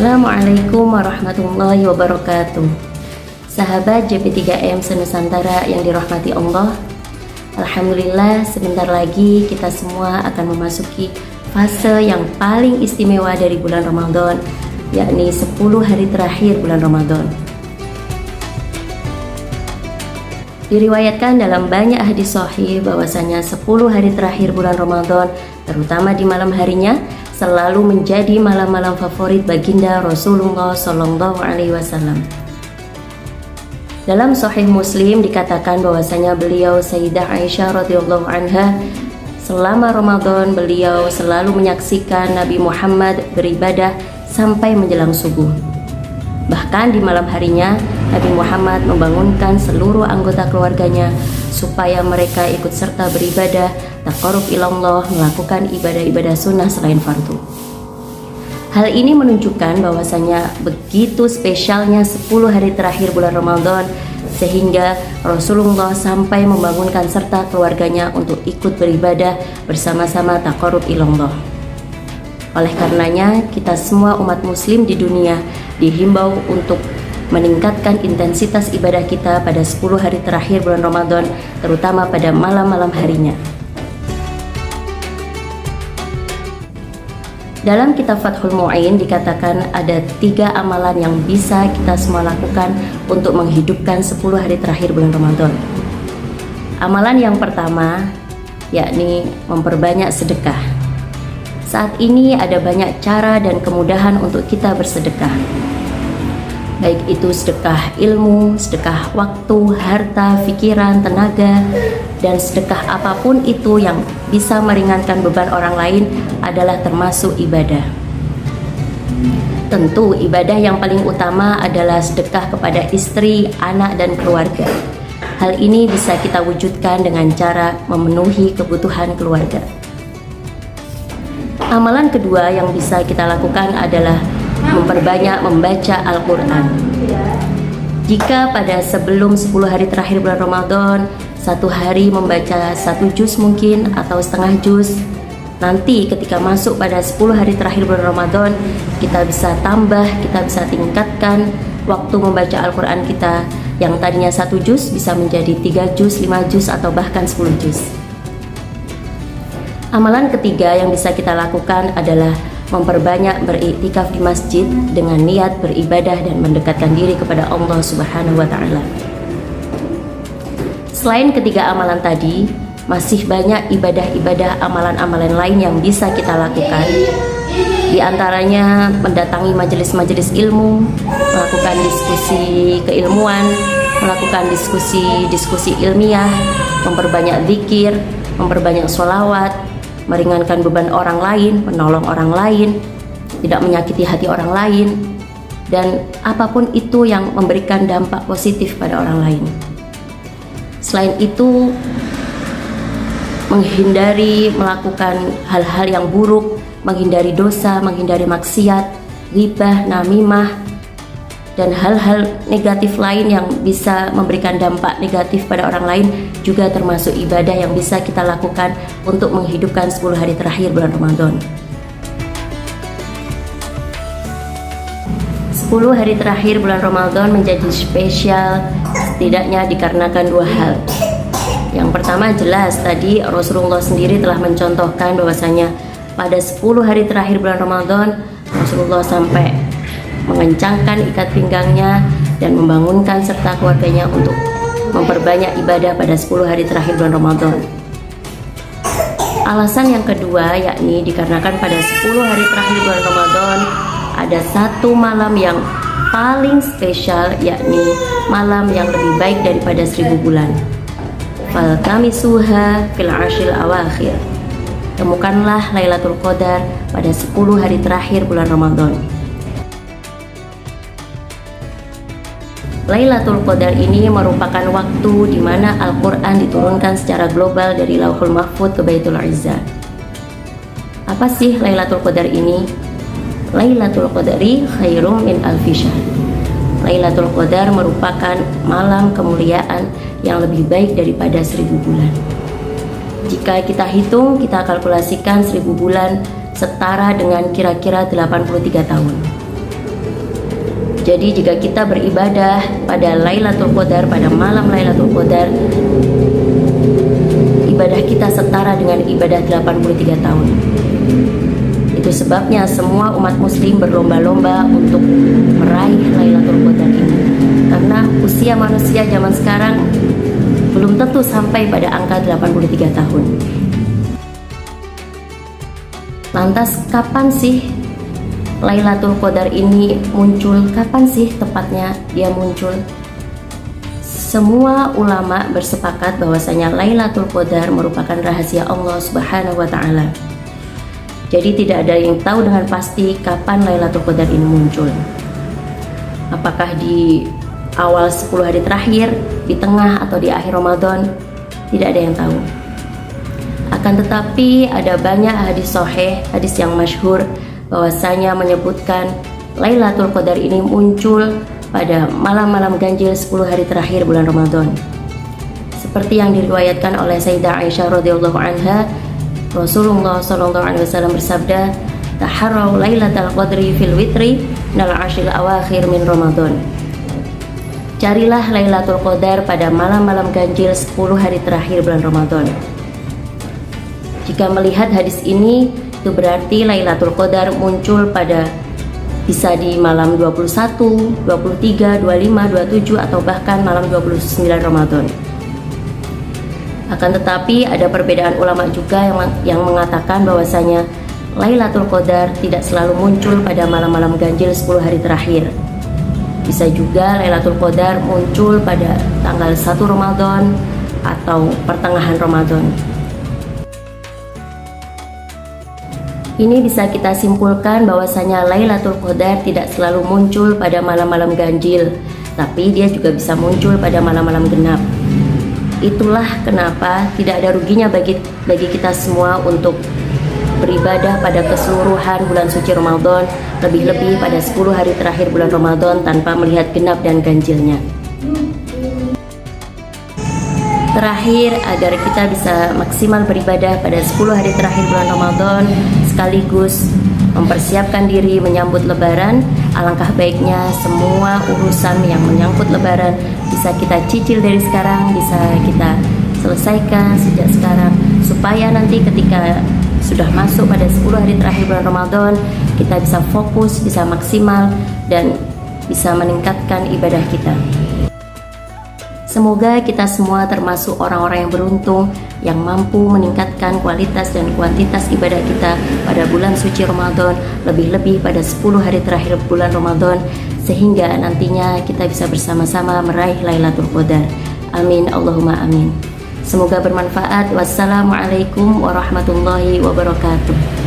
Assalamualaikum warahmatullahi wabarakatuh. Sahabat JP3M Senusantara yang dirahmati Allah, alhamdulillah sebentar lagi kita semua akan memasuki fase yang paling istimewa dari bulan Ramadan, yakni 10 hari terakhir bulan Ramadan. Diriwayatkan dalam banyak hadis sahih bahwasanya 10 hari terakhir bulan Ramadan, terutama di malam harinya, selalu menjadi malam-malam favorit baginda Rasulullah Shallallahu Alaihi Wasallam. Dalam Sahih Muslim dikatakan bahwasanya beliau Sayyidah Aisyah radhiyallahu anha, selama Ramadan beliau selalu menyaksikan Nabi Muhammad beribadah sampai menjelang subuh. Bahkan di malam harinya Nabi Muhammad membangunkan seluruh anggota keluarganya supaya mereka ikut serta beribadah taqarrub ilallah, melakukan ibadah-ibadah sunnah selain fardu. Hal ini menunjukkan bahwasanya begitu spesialnya 10 hari terakhir bulan Ramadan, sehingga Rasulullah sampai membangunkan serta keluarganya untuk ikut beribadah bersama-sama taqarrub ilallah. Oleh karenanya, kita semua umat muslim di dunia dihimbau untuk meningkatkan intensitas ibadah kita pada 10 hari terakhir bulan Ramadan, terutama pada malam-malam harinya. Dalam kitab Fathul Mu'in dikatakan ada 3 amalan yang bisa kita semua lakukan untuk menghidupkan 10 hari terakhir bulan Ramadan. Amalan yang pertama yakni memperbanyak sedekah. Saat ini ada banyak cara dan kemudahan untuk kita bersedekah, baik itu sedekah ilmu, sedekah waktu, harta, pikiran, tenaga, dan sedekah apapun itu yang bisa meringankan beban orang lain adalah termasuk ibadah. Tentu ibadah yang paling utama adalah sedekah kepada istri, anak, dan keluarga. Hal ini bisa kita wujudkan dengan cara memenuhi kebutuhan keluarga. Amalan kedua yang bisa kita lakukan adalah memperbanyak membaca Al-Quran. Jika pada sebelum 10 hari terakhir bulan Ramadan, satu hari membaca 1 juz mungkin atau setengah juz, nanti ketika masuk pada 10 hari terakhir bulan Ramadan, kita bisa tambah, kita bisa tingkatkan waktu membaca Al-Quran kita yang tadinya 1 juz bisa menjadi 3 juz, 5 juz, atau bahkan 10 juz. Amalan ketiga yang bisa kita lakukan adalah memperbanyak beriktikaf di masjid dengan niat beribadah dan mendekatkan diri kepada Allah Subhanahu wa Ta'ala. Selain ketiga amalan tadi, masih banyak ibadah-ibadah amalan-amalan lain yang bisa kita lakukan. Di antaranya mendatangi majelis-majelis ilmu, melakukan diskusi keilmuan, melakukan diskusi ilmiah, memperbanyak zikir, memperbanyak sholawat, meringankan beban orang lain, menolong orang lain, tidak menyakiti hati orang lain, dan apapun itu yang memberikan dampak positif pada orang lain. Selain itu, menghindari melakukan hal-hal yang buruk, menghindari dosa, menghindari maksiat, ghibah, namimah, dan hal-hal negatif lain yang bisa memberikan dampak negatif pada orang lain juga termasuk ibadah yang bisa kita lakukan untuk menghidupkan 10 hari terakhir bulan Ramadan. 10 hari terakhir bulan Ramadan menjadi spesial setidaknya dikarenakan 2 hal. Yang pertama, jelas tadi Rasulullah sendiri telah mencontohkan bahwasanya pada 10 hari terakhir bulan Ramadan Rasulullah sampai mengencangkan ikat pinggangnya dan membangunkan serta keluarganya untuk memperbanyak ibadah pada 10 hari terakhir bulan Ramadan. Alasan yang kedua yakni dikarenakan pada 10 hari terakhir bulan Ramadan ada satu malam yang paling spesial, yakni malam yang lebih baik daripada 1000 bulan. Faltamisuha fil ashil awakhir. Temukanlah Lailatul Qadar pada 10 hari terakhir bulan Ramadan. Lailatul Qadar ini merupakan waktu di mana Al-Quran diturunkan secara global dari Lauhul Mahfuz ke Baitul Izzah. Apa sih Lailatul Qadar ini? Lailatul Qadari khairum min alfi syahr. Lailatul Qadar merupakan malam kemuliaan yang lebih baik daripada 1000 bulan. Jika kita hitung, kita kalkulasikan 1000 bulan setara dengan kira-kira 83 tahun. Jadi jika kita beribadah pada Lailatul Qadar, pada malam Lailatul Qadar, ibadah kita setara dengan ibadah 83 tahun. Itu sebabnya semua umat muslim berlomba-lomba untuk meraih Lailatul Qadar ini. Karena usia manusia zaman sekarang belum tentu sampai pada angka 83 tahun. Lantas kapan sih Lailatul Qadar ini muncul? Kapan sih tepatnya dia muncul? Semua ulama bersepakat bahwasanya Lailatul Qadar merupakan rahasia Allah Subhanahu wa taala. Jadi tidak ada yang tahu dengan pasti kapan Lailatul Qadar ini muncul. Apakah di awal 10 hari terakhir, di tengah, atau di akhir Ramadan? Tidak ada yang tahu. Akan tetapi ada banyak hadis sahih, hadis yang masyhur bahwasanya menyebutkan Lailatul Qadar ini muncul pada malam-malam ganjil 10 hari terakhir bulan Ramadan. Seperti yang diriwayatkan oleh Sayyidah Aisyah radhiyallahu anha, Rasulullah sallallahu alaihi wasallam bersabda, "Taharraw Lailatul Qadri fil witri minal ashril awakhir min Ramadan." Carilah Lailatul Qadar pada malam-malam ganjil 10 hari terakhir bulan Ramadan. Jika melihat hadis ini, itu berarti Lailatul Qadar muncul pada bisa di malam 21, 23, 25, 27 atau bahkan malam 29 Ramadan. Akan tetapi ada perbedaan ulama juga yang mengatakan bahwasanya Lailatul Qadar tidak selalu muncul pada malam-malam ganjil 10 hari terakhir. Bisa juga Lailatul Qadar muncul pada tanggal 1 Ramadan atau pertengahan Ramadan. Ini bisa kita simpulkan bahwasanya Lailatul Qadar tidak selalu muncul pada malam-malam ganjil, tapi dia juga bisa muncul pada malam-malam genap. Itulah kenapa tidak ada ruginya bagi kita semua untuk beribadah pada keseluruhan bulan suci Ramadan, lebih-lebih pada 10 hari terakhir bulan Ramadan tanpa melihat genap dan ganjilnya. Terakhir, agar kita bisa maksimal beribadah pada 10 hari terakhir bulan Ramadan sekaligus mempersiapkan diri menyambut Lebaran, alangkah baiknya semua urusan yang menyangkut Lebaran bisa kita cicil dari sekarang, bisa kita selesaikan sejak sekarang, supaya nanti ketika sudah masuk pada 10 hari terakhir bulan Ramadan, kita bisa fokus, bisa maksimal, dan bisa meningkatkan ibadah kita. Semoga kita semua termasuk orang-orang yang beruntung yang mampu meningkatkan kualitas dan kuantitas ibadah kita pada bulan suci Ramadan, lebih-lebih pada 10 hari terakhir bulan Ramadan, sehingga nantinya kita bisa bersama-sama meraih Lailatul Qadar. Amin, Allahumma amin. Semoga bermanfaat. Wassalamualaikum warahmatullahi wabarakatuh.